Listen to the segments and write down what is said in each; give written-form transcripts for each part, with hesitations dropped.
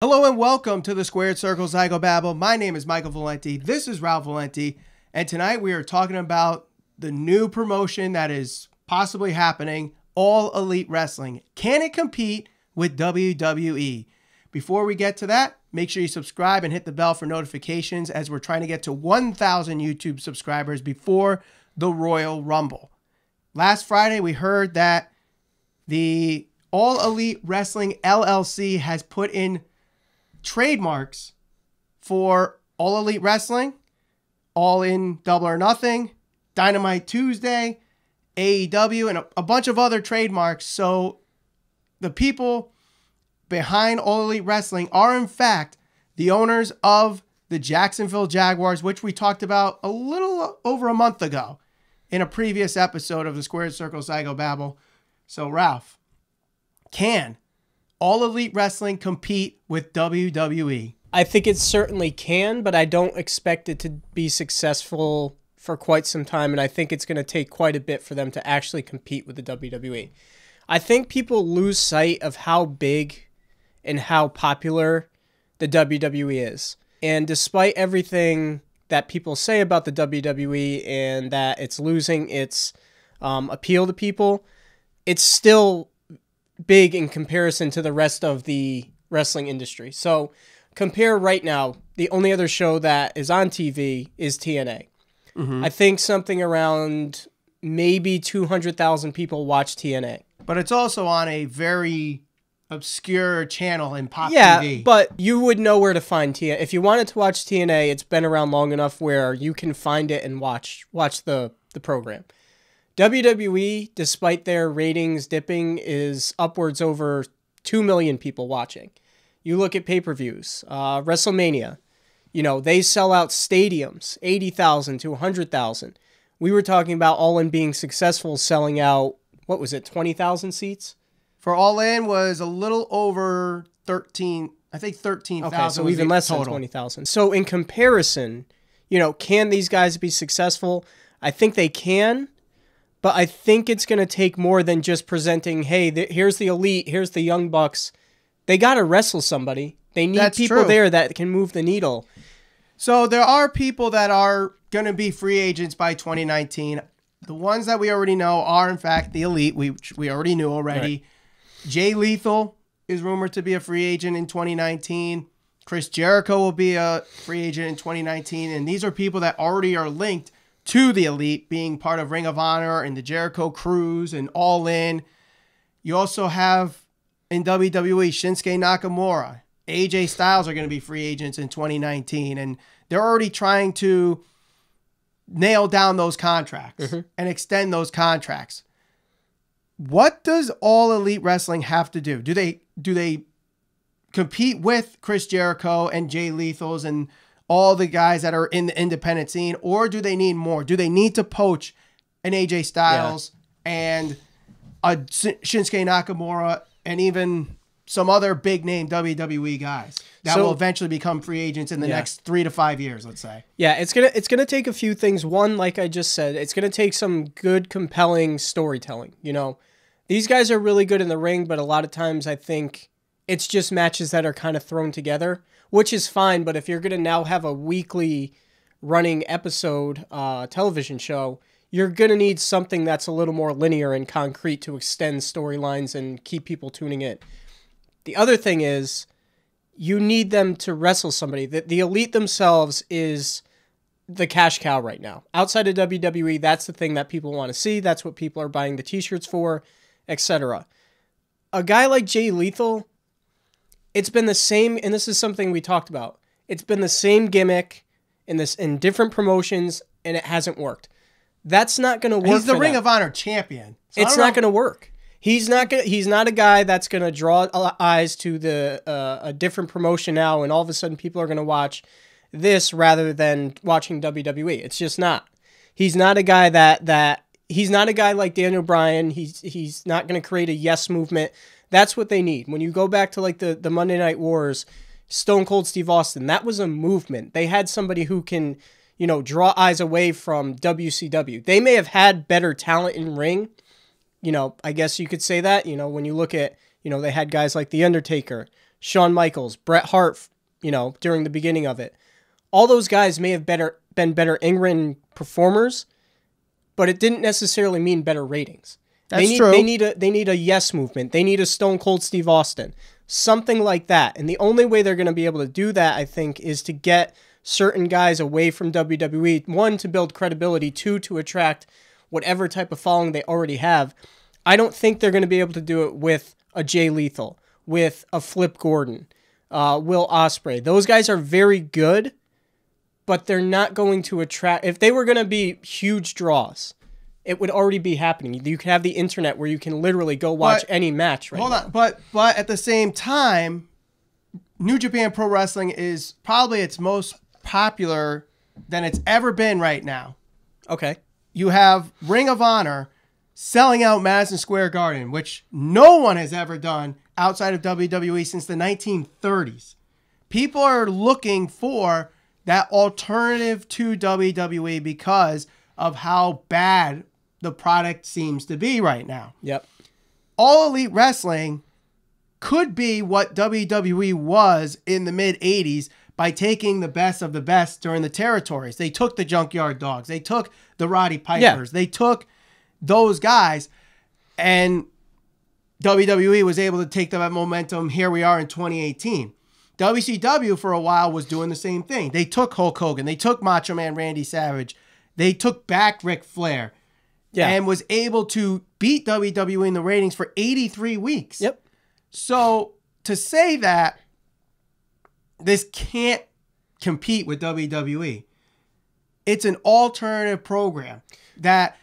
Hello and welcome to the Squared Circles Babble. My name is Michael Valenti. This is Ralph Valenti. And tonight we are talking about the new promotion that is possibly happening, All Elite Wrestling. Can it compete with WWE? Before we get to that, make sure you subscribe and hit the bell for notifications as we're trying to get to 1,000 YouTube subscribers before the Royal Rumble. Last Friday, we heard that the All Elite Wrestling LLC has put in trademarks for All Elite Wrestling, All In Double or Nothing, Dynamite Tuesday, AEW, and a bunch of other trademarks. So the people behind All Elite Wrestling are in fact the owners of the Jacksonville Jaguars, which we talked about a little over a month ago in a previous episode of the Squared Circle Babble. So Ralph, can All Elite Wrestling compete with WWE? I think it certainly can, but I don't expect it to be successful for quite some time, and I think it's going to take quite a bit for them to actually compete with the WWE. I think people lose sight of how big and how popular the WWE is. And despite everything that people say about the WWE and that it's losing its appeal to people, it's still big in comparison to the rest of the wrestling industry. So compare right now, the only other show that is on TV is TNA. I think something around maybe 200,000 people watch TNA. But it's also on a very obscure channel in Pop TV. Yeah, but you would know where to find TNA. If you wanted to watch TNA, it's been around long enough where you can find it and watch the program. WWE, despite their ratings dipping, is upwards over 2 million people watching. You look at pay-per-views, WrestleMania, they sell out stadiums, 80,000 to 100,000. We were talking about All In being successful, selling out, 20,000 seats? For All In was a little over 13,000. Okay, so even less than 20,000. So in comparison, can these guys be successful? I think they can. But I think it's going to take more than just presenting, hey, here's the Elite, here's the Young Bucks. They got to wrestle somebody. They need people there that can move the needle. So there are people that are going to be free agents by 2019. The ones that we already know are, in fact, the Elite, which we already knew already. Right. Jay Lethal is rumored to be a free agent in 2019. Chris Jericho will be a free agent in 2019. And these are people that already are linked to the Elite, being part of Ring of Honor and the Jericho Cruise and All In. You also have in WWE Shinsuke Nakamura. AJ Styles are going to be free agents in 2019, and they're already trying to nail down those contracts and extend those contracts. What does All Elite Wrestling have to do? Do they compete with Chris Jericho and Jay Lethals and all the guys that are in the independent scene, or do they need more? Do they need to poach an AJ Styles and a Shinsuke Nakamura and even some other big name WWE guys that will eventually become free agents in the next 3 to 5 years, let's say? Yeah, it's gonna take a few things. One, like I just said, it's gonna take some good, compelling storytelling. These guys are really good in the ring, but a lot of times I think it's just matches that are kind of thrown together, which is fine, but if you're going to now have a weekly running episode television show, you're going to need something that's a little more linear and concrete to extend storylines and keep people tuning in. The other thing is, you need them to wrestle somebody. The Elite themselves is the cash cow right now. Outside of WWE, that's the thing that people want to see. That's what people are buying the t-shirts for, etc. A guy like Jay Lethal, it's been the same, and this is something we talked about. It's been the same gimmick in different promotions, and it hasn't worked. That's not going to work. He's the Ring of Honor champion. So it's not going to work. He's not a guy that's going to draw eyes to a different promotion now, and all of a sudden people are going to watch this rather than watching WWE. It's just not. He's not a guy he's not a guy like Daniel Bryan. He's not going to create a yes movement. That's what they need. When you go back to like the Monday Night Wars, Stone Cold Steve Austin, that was a movement. They had somebody who can, draw eyes away from WCW. They may have had better talent in ring. I guess you could say that, when you look at, they had guys like The Undertaker, Shawn Michaels, Bret Hart, during the beginning of it. All those guys may have been better in-ring performers, but it didn't necessarily mean better ratings. That's true. They need a yes movement. They need a Stone Cold Steve Austin. Something like that. And the only way they're going to be able to do that, I think, is to get certain guys away from WWE. One, to build credibility. Two, to attract whatever type of following they already have. I don't think they're going to be able to do it with a Jay Lethal, with a Flip Gordon, Will Ospreay. Those guys are very good, but they're not going to attract... If they were going to be huge draws, it would already be happening. You could have the internet where you can literally go watch any match right now. But at the same time, New Japan Pro Wrestling is probably its most popular than it's ever been right now. Okay. You have Ring of Honor selling out Madison Square Garden, which no one has ever done outside of WWE since the 1930s. People are looking for that alternative to WWE because of how bad the product seems to be right now. Yep. All Elite Wrestling could be what WWE was in the mid-'80s by taking the best of the best during the territories. They took the Junkyard Dogs. They took the Roddy Pipers. Yeah. They took those guys, and WWE was able to take that momentum. Here we are in 2018. WCW for a while was doing the same thing. They took Hulk Hogan. They took Macho Man Randy Savage. They took back Ric Flair. Yeah. And was able to beat WWE in the ratings for 83 weeks. Yep. So to say that this can't compete with WWE, it's an alternative program that,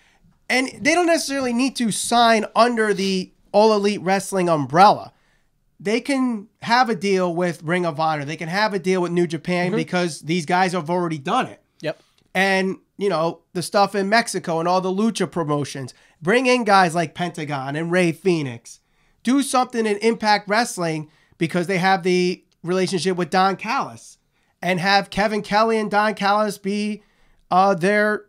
and they don't necessarily need to sign under the All Elite Wrestling umbrella. They can have a deal with Ring of Honor. They can have a deal with New Japan because these guys have already done it. Yep. And, the stuff in Mexico and all the lucha promotions. Bring in guys like Pentagon and Rey Fenix. Do something in Impact Wrestling because they have the relationship with Don Callis. And have Kevin Kelly and Don Callis be their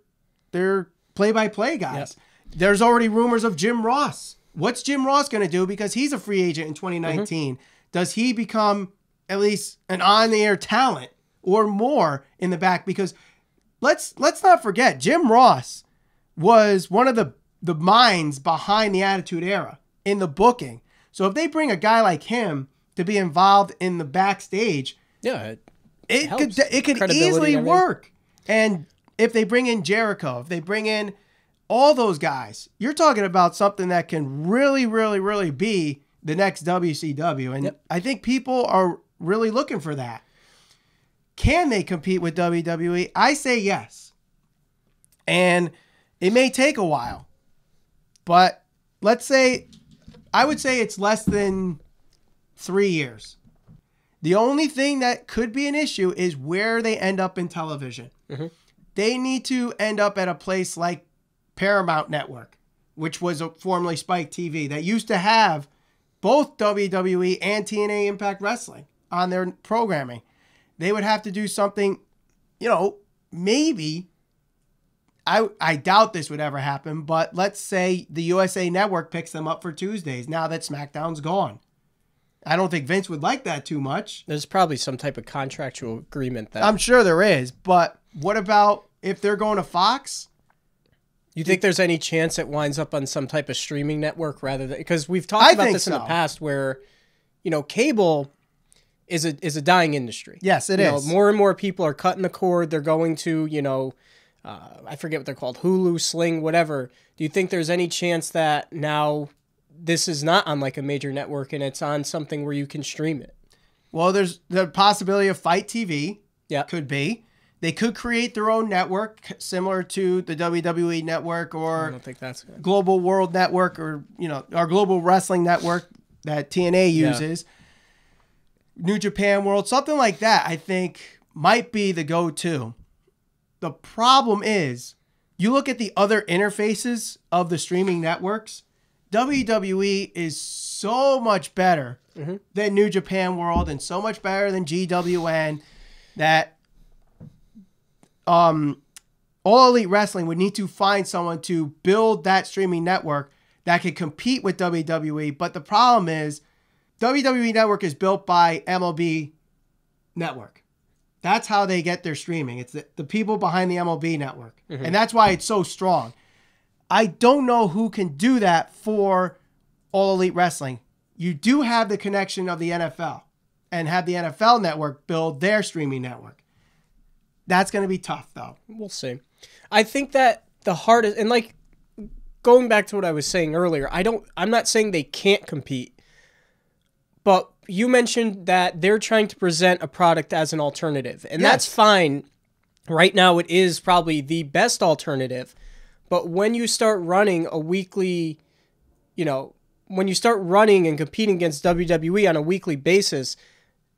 play-by-play guys. Yep. There's already rumors of Jim Ross. What's Jim Ross going to do? Because he's a free agent in 2019. Does he become at least an on-the-air talent or more in the back? Because let's not forget, Jim Ross was one of the minds behind the Attitude Era in the booking. So if they bring a guy like him to be involved in the backstage, it could easily work. And if they bring in Jericho, if they bring in all those guys, you're talking about something that can really, really, really be the next WCW. And I think people are really looking for that. Can they compete with WWE? I say yes. And it may take a while. But I would say it's less than 3 years. The only thing that could be an issue is where they end up in television. They need to end up at a place like Paramount Network, which was formerly Spike TV, that used to have both WWE and TNA Impact Wrestling on their programming. They would have to do something, maybe, I doubt this would ever happen, but let's say the USA Network picks them up for Tuesdays now that SmackDown's gone. I don't think Vince would like that too much. There's probably some type of contractual agreement that... I'm sure there is, but what about if they're going to Fox? You think there's any chance it winds up on some type of streaming network rather than... Because we've talked about this in the past where, cable is a dying industry. Yes, it is. More and more people are cutting the cord. They're going to, I forget what they're called, Hulu, Sling, whatever. Do you think there's any chance that now this is not on like a major network and it's on something where you can stream it? Well, there's the possibility of Fight TV. Yeah. Could be. They could create their own network similar to the WWE network or I don't think that's good. Global World Network or, our Global Wrestling Network that TNA uses. Yeah. New Japan World, something like that, I think might be the go-to. The problem is, you look at the other interfaces of the streaming networks, WWE is so much better than New Japan World and so much better than GWN that All Elite Wrestling would need to find someone to build that streaming network that could compete with WWE. But the problem is WWE Network is built by MLB Network. That's how they get their streaming. It's the people behind the MLB Network. Mm-hmm. And that's why it's so strong. I don't know who can do that for All Elite Wrestling. You do have the connection of the NFL and have the NFL Network build their streaming network. That's going to be tough, though. We'll see. I think that the hardest, and like going back to what I was saying earlier, I'm not saying they can't compete, but you mentioned that they're trying to present a product as an alternative, and yes, that's fine. Right now, it is probably the best alternative, but when you start running a weekly, when you start running and competing against WWE on a weekly basis,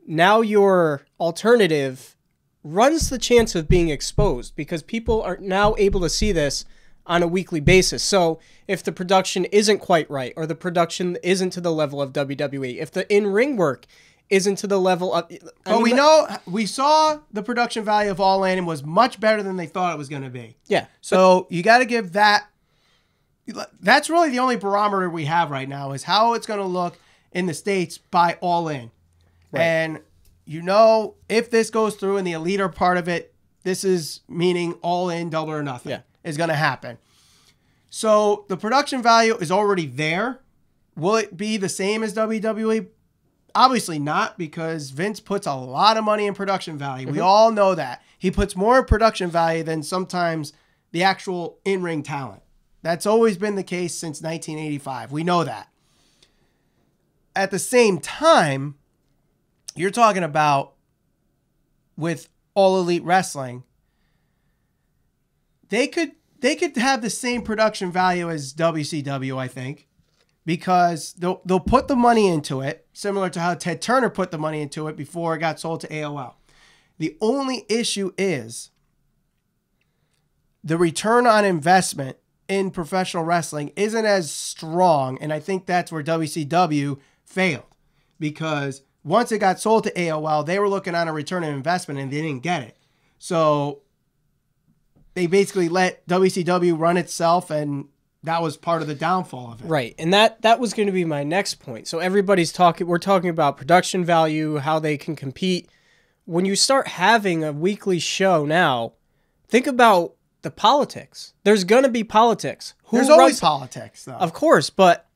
now your alternative runs the chance of being exposed because people are now able to see this on a weekly basis. So if the production isn't quite right or the production isn't to the level of WWE, if the in-ring work isn't to the level of... we saw the production value of All In and was much better than they thought it was going to be. Yeah. So you got to give that... That's really the only barometer we have right now is how it's going to look in the States by All In. Right. And if this goes through in the Elite are part of it, this is meaning All In, Double or Nothing is going to happen. So the production value is already there. Will it be the same as WWE? Obviously not, because Vince puts a lot of money in production value. Mm-hmm. We all know that. He puts more in production value than sometimes the actual in-ring talent. That's always been the case since 1985. We know that. At the same time, you're talking about with All Elite Wrestling, they could have the same production value as WCW, I think, because they'll put the money into it, similar to how Ted Turner put the money into it before it got sold to AOL. The only issue is the return on investment in professional wrestling isn't as strong, and I think that's where WCW failed, because once it got sold to AOL, they were looking on a return on investment and they didn't get it. So they basically let WCW run itself, and that was part of the downfall of it. Right. And that was going to be my next point. So we're talking about production value, how they can compete. When you start having a weekly show now, think about the politics. There's going to be politics. There's always politics, though. Of course, but,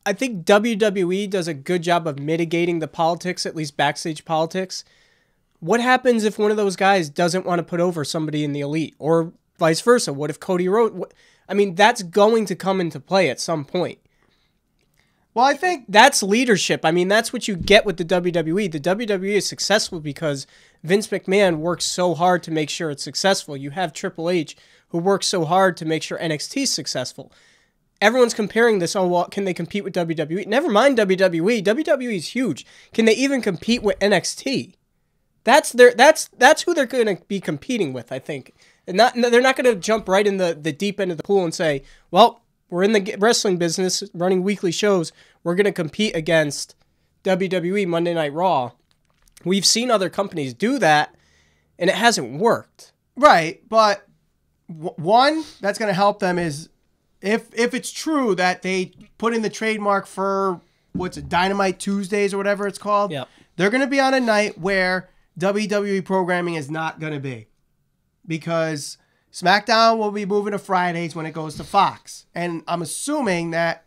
I think WWE does a good job of mitigating the politics, at least backstage politics. What happens if one of those guys doesn't want to put over somebody in the Elite, or vice versa? What if Cody Rhodes... that's going to come into play at some point. Well, I think... That's leadership. That's what you get with the WWE. The WWE is successful because Vince McMahon works so hard to make sure it's successful. You have Triple H, who works so hard to make sure NXT is successful. Everyone's comparing this, can they compete with WWE? Never mind WWE. WWE is huge. Can they even compete with NXT? That's who they're going to be competing with, I think. And they're not going to jump right in the deep end of the pool and say, well, we're in the wrestling business, running weekly shows. We're going to compete against WWE Monday Night Raw. We've seen other companies do that, and it hasn't worked. Right, but one that's going to help them is if it's true that they put in the trademark for, Dynamite Tuesdays or whatever it's called, yep, they're going to be on a night where WWE programming is not going to be, because SmackDown will be moving to Fridays when it goes to Fox. And I'm assuming that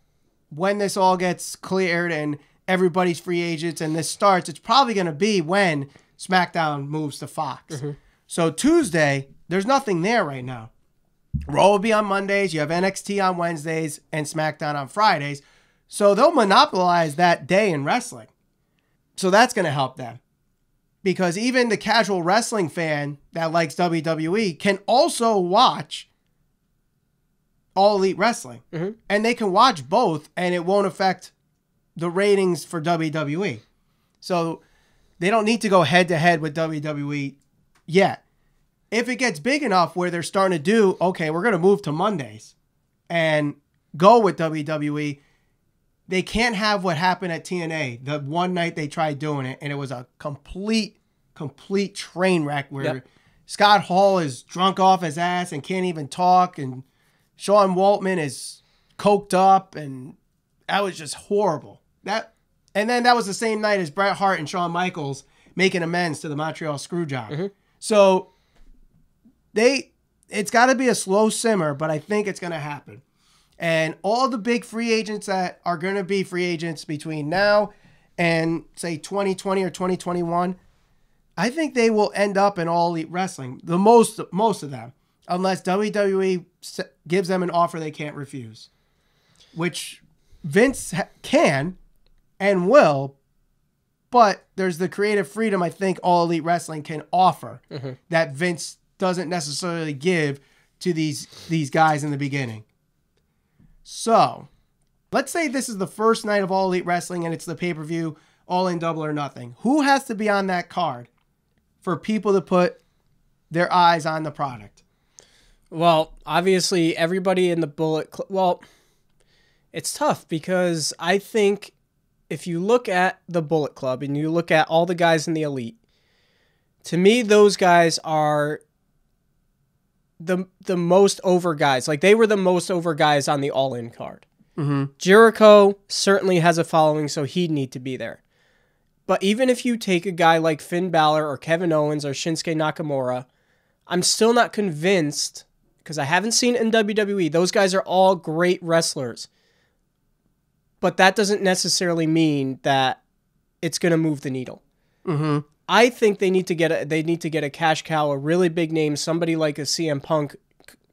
when this all gets cleared and everybody's free agents and this starts, it's probably going to be when SmackDown moves to Fox. Mm-hmm. So Tuesday, there's nothing there right now. Raw will be on Mondays, you have NXT on Wednesdays, and SmackDown on Fridays. So they'll monopolize that day in wrestling. So that's going to help them. Because even the casual wrestling fan that likes WWE can also watch All Elite Wrestling. Mm-hmm. And they can watch both, and it won't affect the ratings for WWE. So they don't need to go head-to-head with WWE yet. If it gets big enough where they're starting to do, okay, we're going to move to Mondays and go with WWE, they can't have what happened at TNA. The one night they tried doing it, and it was a complete train wreck where yep, Scott Hall is drunk off his ass and can't even talk, and Sean Waltman is coked up, and that was just horrible. And And then that was the same night as Bret Hart and Shawn Michaels making amends to the Montreal Screwjob. Mm-hmm. So it's got to be a slow simmer, but I think it's going to happen. And all the big free agents that are going to be free agents between now and, say, 2020 or 2021, I think they will end up in All Elite Wrestling, most of them, unless WWE gives them an offer they can't refuse, which Vince can and will, but there's the creative freedom I think All Elite Wrestling can offer that Vince doesn't necessarily give to these guys in the beginning. So, let's say this is the first night of All Elite Wrestling and it's the pay-per-view All In Double or Nothing. Who has to be on that card for people to put their eyes on the product? Well, obviously, everybody in the Bullet Club... Well, it's tough because I think if you look at the Bullet Club and you look at all the guys in the Elite, to me, those guys are the most over guys. Like, they were the most over guys on the All-In card. Mm-hmm. Jericho certainly has a following, so he'd need to be there. But even if you take a guy like Finn Balor or Kevin Owens or Shinsuke Nakamura, I'm still not convinced, because I haven't seen it in WWE. Those guys are all great wrestlers. But that doesn't necessarily mean that it's going to move the needle. Mm-hmm. I think they need to get a cash cow, a really big name, somebody like a CM Punk,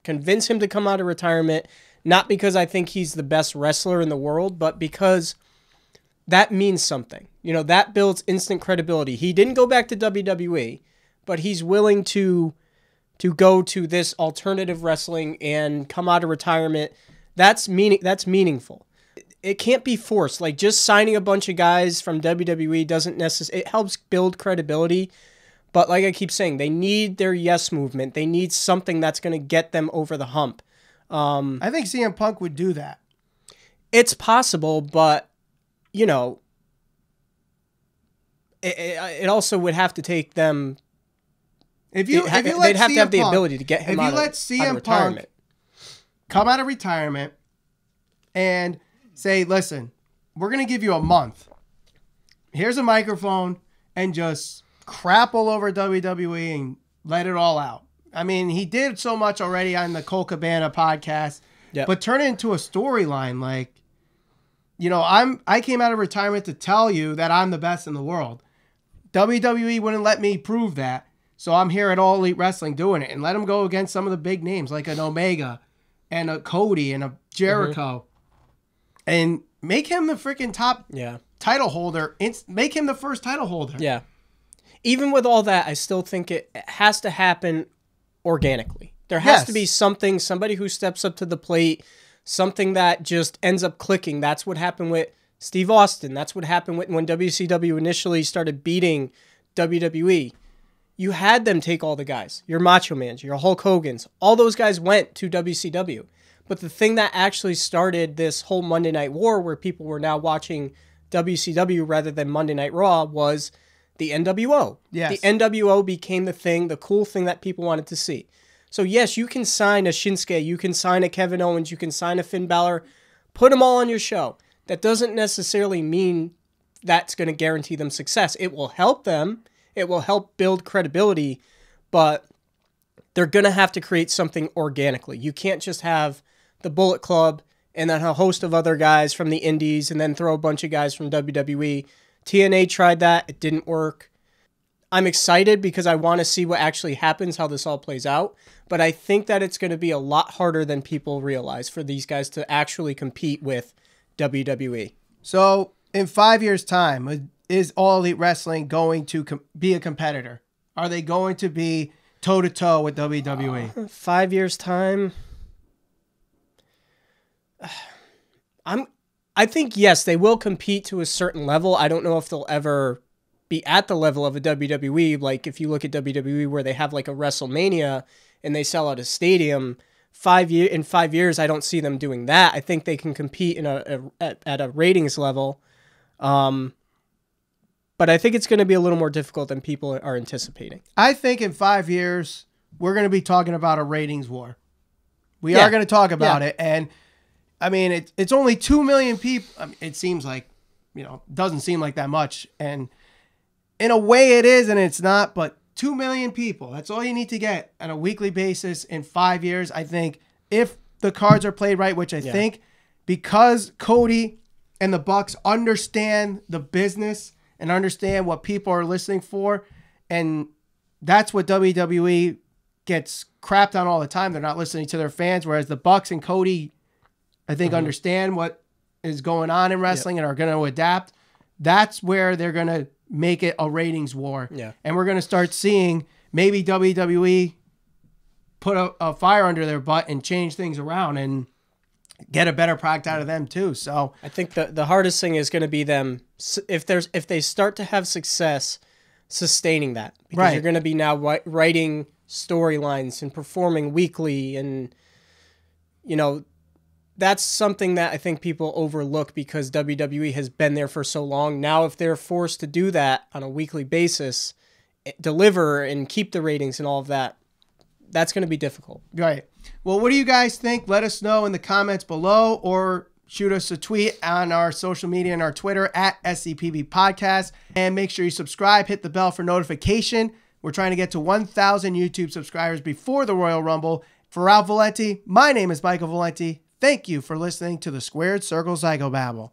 convince him to come out of retirement, not because I think he's the best wrestler in the world, but because that means something. You know, that builds instant credibility. He didn't go back to WWE, but he's willing to go to this alternative wrestling and come out of retirement. That's meaningful. It can't be forced. Like, just signing a bunch of guys from WWE doesn't necessarily... It helps build credibility, but like I keep saying, they need their yes movement. They need something that's going to get them over the hump. I think CM Punk would do that. It's possible, but, you know, it also would have to take them... They'd have to have the ability to get him out of retirement. If you let CM Punk come out of retirement and say, listen, we're going to give you a month. Here's a microphone and just crap all over WWE and let it all out. I mean, he did so much already on the Cole Cabana podcast, but turn it into a storyline. Like, you know, I came out of retirement to tell you that I'm the best in the world. WWE wouldn't let me prove that. So I'm here at All Elite Wrestling doing it, and let him go against some of the big names like an Omega and a Cody and a Jericho. And make him the freaking top title holder. Make him the first title holder. Yeah. Even with all that, I still think it has to happen organically. There has to be somebody who steps up to the plate, something that just ends up clicking. That's what happened with Steve Austin. That's what happened when WCW initially started beating WWE. You had them take all the guys. Your Macho Mans, your Hulk Hogan's. All those guys went to WCW. But the thing that actually started this whole Monday Night War, where people were now watching WCW rather than Monday Night Raw, was the NWO. Yes. The NWO became the thing, the cool thing that people wanted to see. So yes, you can sign a Shinsuke, you can sign a Kevin Owens, you can sign a Finn Balor, put them all on your show. That doesn't necessarily mean that's going to guarantee them success. It will help them. It will help build credibility, but they're going to have to create something organically. You can't just have the Bullet Club and then a host of other guys from the indies and then throw a bunch of guys from WWE. TNA tried that. It didn't work. I'm excited because I want to see what actually happens, how this all plays out. But I think that it's going to be a lot harder than people realize for these guys to actually compete with WWE. So in 5 years' time, is All Elite Wrestling going to be a competitor? Are they going to be toe-to-toe with WWE? 5 years' time... I think, yes, they will compete to a certain level. I don't know if they'll ever be at the level of a WWE. Like, if you look at WWE where they have like a WrestleMania and they sell out a stadium, in 5 years, I don't see them doing that. I think they can compete at a ratings level. But I think it's going to be a little more difficult than people are anticipating. I think in 5 years, we're going to be talking about a ratings war. We are going to talk about it. And I mean, it's only 2 million people. I mean, it seems like doesn't seem like that much. And in a way it is and it's not, but 2 million people, that's all you need to get on a weekly basis in 5 years. I think if the cards are played right, which I think, because Cody and the Bucks understand the business and understand what people are listening for, and that's what WWE gets crapped on all the time. They're not listening to their fans, whereas the Bucks and Cody, I think, understand what is going on in wrestling and are going to adapt. That's where they're going to make it a ratings war. Yeah. And we're going to start seeing maybe WWE put a fire under their butt and change things around and get a better product out of them too. So I think the hardest thing is going to be them if they start to have success sustaining that, because you're going to be now writing storylines and performing weekly, and that's something that I think people overlook because WWE has been there for so long. Now, if they're forced to do that on a weekly basis, deliver and keep the ratings and all of that, that's going to be difficult. Right. Well, what do you guys think? Let us know in the comments below, or shoot us a tweet on our social media and our Twitter at SCPB Podcast. And make sure you subscribe, hit the bell for notification. We're trying to get to 1,000 YouTube subscribers before the Royal Rumble. For Ralph Valenti, my name is Michael Valenti. Thank you for listening to the Squared Circle Psychobabble.